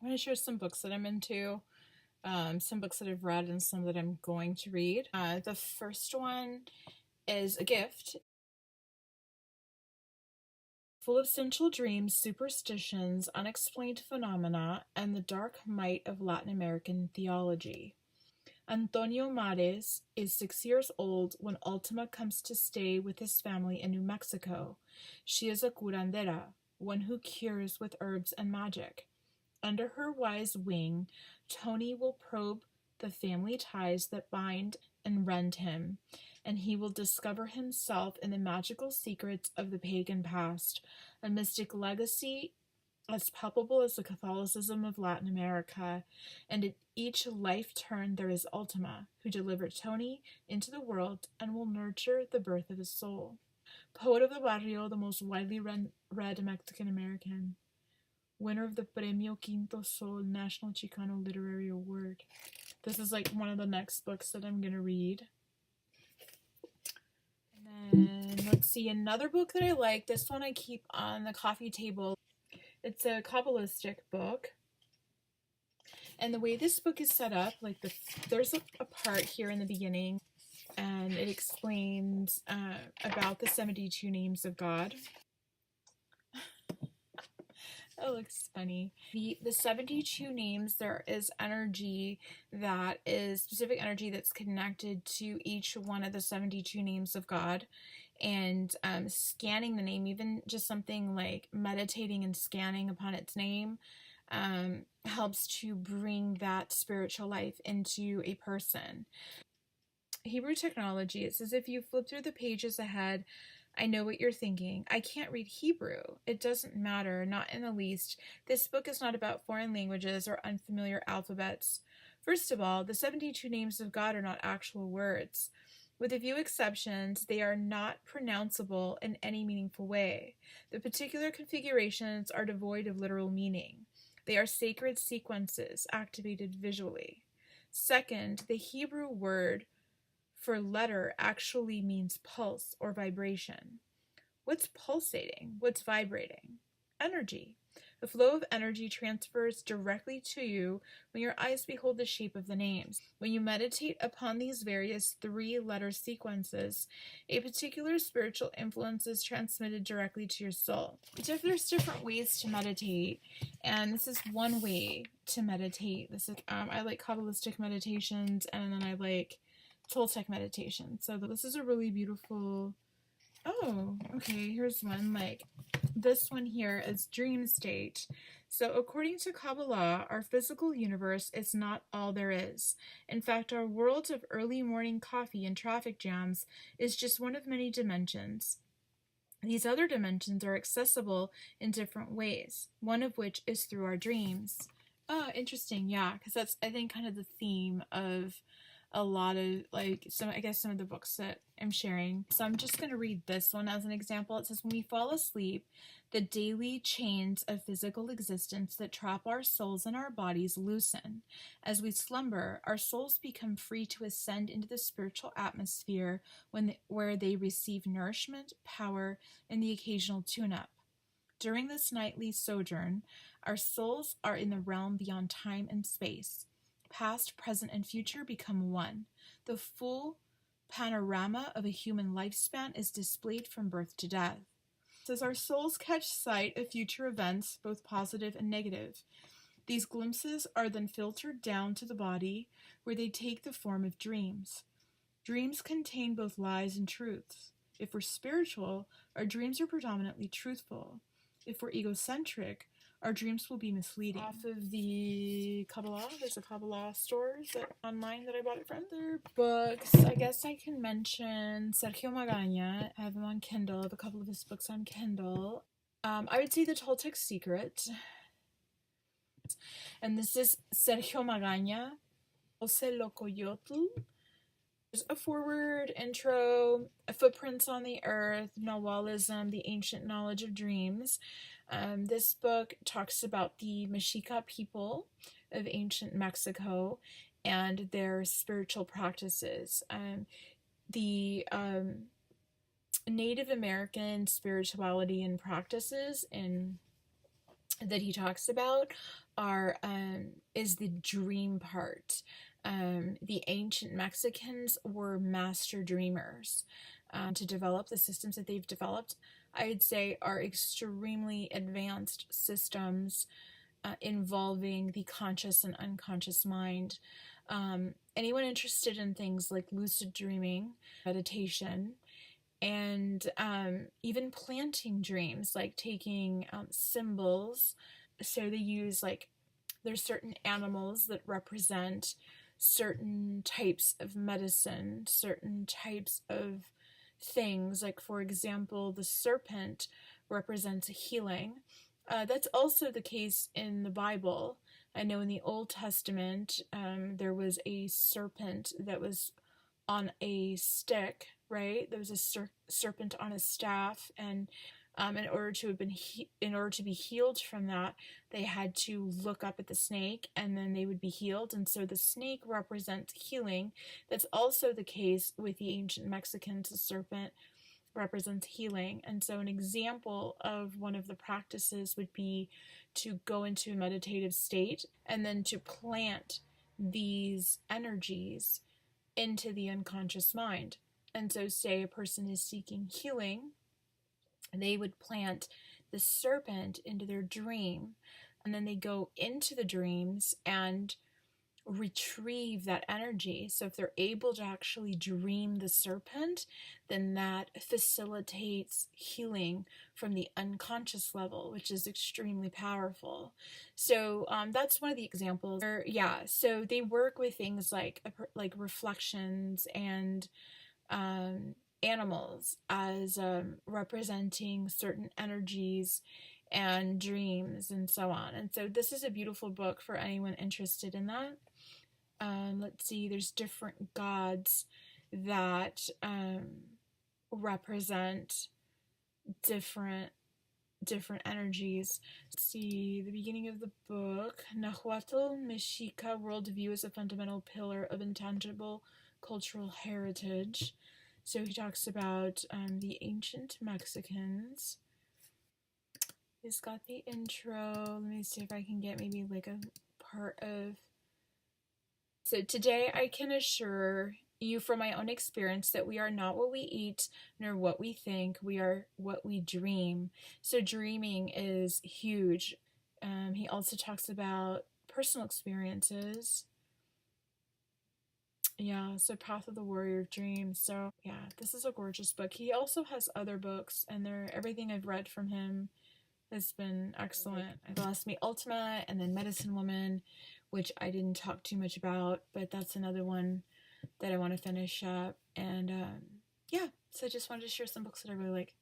I'm going to share some books that I'm into, some books that I've read, and some that I'm going to read. The first one is a gift full of essential dreams, superstitions, unexplained phenomena, and the dark might of Latin American theology. Antonio Mares is 6 years old when Ultima comes to stay with his family in New Mexico. She is a curandera, one who cures with herbs and magic. Under her wise wing, Tony will probe the family ties that bind and rend him, and he will discover himself in the magical secrets of the pagan past, a mystic legacy as palpable as the Catholicism of Latin America, and at each life turn there is Ultima, who delivered Tony into the world and will nurture the birth of his soul. Poet of the Barrio, the most widely read Mexican American. Winner of the Premio Quinto Sol National Chicano Literary Award. This is like one of the next books that I'm going to read. And then, let's see, another book that I like. This one I keep on the coffee table. It's a Kabbalistic book. And the way this book is set up, like there's a part here in the beginning, and it explains about the 72 names of God. That looks funny. The 72 names, there is energy that is specific energy that's connected to each one of the 72 names of God. And scanning the name, even just something like meditating and scanning upon its name, helps to bring that spiritual life into a person. Hebrew technology, it says if you flip through the pages ahead, I know what you're thinking. I can't read Hebrew. It doesn't matter, not in the least. This book is not about foreign languages or unfamiliar alphabets. First of all, the 72 names of God are not actual words. With a few exceptions, they are not pronounceable in any meaningful way. The particular configurations are devoid of literal meaning. They are sacred sequences activated visually. Second, the Hebrew word for letter actually means pulse or vibration. What's pulsating? What's vibrating? Energy. The flow of energy transfers directly to you when your eyes behold the shape of the names. When you meditate upon these various 3-letter sequences, a particular spiritual influence is transmitted directly to your soul. There's different ways to meditate, and this is one way to meditate. I like Kabbalistic meditations, and then I like Toltec meditation. So this is a really beautiful. Oh, okay, here's one. Like this one here is dream state. So according to Kabbalah, our physical universe is not all there is. In fact, our world of early morning coffee and traffic jams is just one of many dimensions. These other dimensions are accessible in different ways, one of which is through our dreams. Oh, interesting. Yeah, because that's, I think, kind of the theme of a lot of some of the books that I'm sharing. So I'm just going to read this one as an example. It says, when we fall asleep, the daily chains of physical existence that trap our souls and our bodies loosen. As we slumber, our souls become free to ascend into the spiritual atmosphere where they receive nourishment, power, and the occasional tune-up. During this nightly sojourn, our souls are in the realm beyond time and space. Past, present, and future become one. The full panorama of a human lifespan is displayed from birth to death. It says our souls catch sight of future events, both positive and negative. These glimpses are then filtered down to the body, where they take the form of dreams. Dreams contain both lies and truths. If we're spiritual, our dreams are predominantly truthful. If we're egocentric, our dreams will be misleading. Off of the Kabbalah, there's a Kabbalah store online that I bought it from. Other books, I guess I can mention Sergio Magaña. I have him on Kindle. I have a couple of his books on Kindle. I would say The Toltec Secret. And this is Sergio Magaña, Ocelocoyotl. There's a forward, intro, footprints on the earth, Nahualism, the ancient knowledge of dreams. This book talks about the Mexica people of ancient Mexico and their spiritual practices. The Native American spirituality and practices in that he talks about are is the dream part. The ancient Mexicans were master dreamers. To develop the systems that they've developed, I would say, are extremely advanced systems involving the conscious and unconscious mind. Anyone interested in things like lucid dreaming, meditation, and even planting dreams, like taking symbols. So they use, like, there's certain animals that represent certain types of medicine, certain types of things. Like, for example, the serpent represents healing. That's also the case in the Bible. I know in the Old Testament, there was a serpent that was on a stick, right? There was a serpent on a staff, and in order to be healed from that, they had to look up at the snake, and then they would be healed. And so the snake represents healing. That's also the case with the ancient Mexicans. The serpent represents healing. And so an example of one of the practices would be to go into a meditative state and then to plant these energies into the unconscious mind. And so, say a person is seeking healing, they would plant the serpent into their dream, and then they go into the dreams and retrieve that energy. So if they're able to actually dream the serpent, then that facilitates healing from the unconscious level, which is extremely powerful. So that's one of the examples. Yeah, so they work with things like reflections and animals as representing certain energies and dreams and so on. And so this is a beautiful book for anyone interested in that. Let's see, there's different gods that represent different energies. Let's see, the beginning of the book, Nahuatl Mexica worldview is a fundamental pillar of intangible cultural heritage. So he talks about the ancient Mexicans. He's got the intro. Let me see if I can get maybe like a part of. So today I can assure you from my own experience that we are not what we eat nor what we think. We are what we dream. So dreaming is huge. He also talks about personal experiences. Yeah, so Path of the Warrior of Dreams. So yeah, this is a gorgeous book. He also has other books, and everything I've read from him has been excellent. Bless Me Ultima, and then Medicine Woman, which I didn't talk too much about, but that's another one that I want to finish up. And yeah, so I just wanted to share some books that I really like.